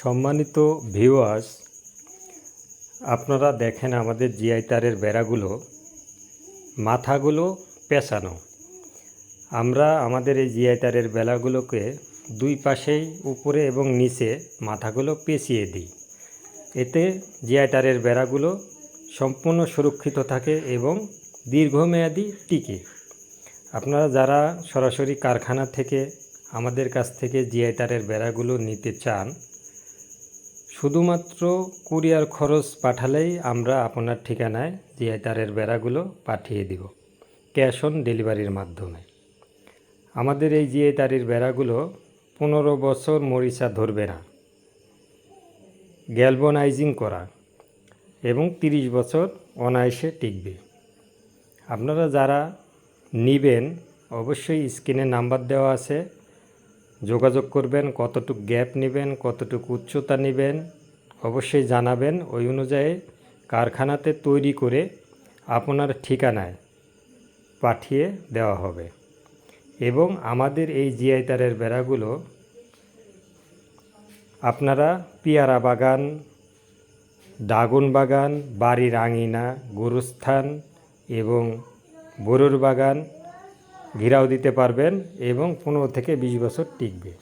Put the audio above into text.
সম্মানিত ভিউয়ার্স, আপনারা দেখেন আমাদের জিআই তারের বেড়াগুলো মাথাগুলো পেঁচানো। আমরা আমাদের এই জিআই তারের বেড়াগুলোকে দুই পাশেই উপরে এবং নিচে মাথাগুলো পেঁচিয়ে দিই। এতে জিআই তারের বেড়াগুলো সম্পূর্ণ সুরক্ষিত থাকে এবং দীর্ঘমেয়াদী টিকে। আপনারা যারা সরাসরি কারখানা থেকে আমাদের কাছ থেকে জিআই তারের বেড়াগুলো নিতে চান, শুধুমাত্র কুরিয়ার খরচ পাঠালেই আমরা আপনার ঠিকানায় জিআই তারের বেড়াগুলো পাঠিয়ে দিব ক্যাশ অন ডেলিভারির মাধ্যমে। আমাদের এই জিআই তারের বেড়াগুলো 15 বছর মরিচা ধরবে না, গ্যালভানাইজিং করা এবং 30 বছর অনায়াসে টিকবে। আপনারা যারা নেবেন অবশ্যই স্ক্রিনে নাম্বার দেওয়া আছে, যোগাযোগ করবেন। কতটুকু গ্যাপ নেবেন, কতটুকু উচ্চতা নেবেন অবশ্যই জানাবেন। ওই অনুযায়ী কারখানাতে তৈরি করে আপনার ঠিকানায় পাঠিয়ে দেওয়া হবে। এবং আমাদের এই জিআই তারের বেড়াগুলো আপনারা পেয়ারা বাগান, ড্রাগন বাগান, বাড়ির আঙিনা, গোরস্থান এবং বড়ুর বাগান ঘেরাও দিতে পারবেন এবং 15 থেকে 20 বছর টিকবে।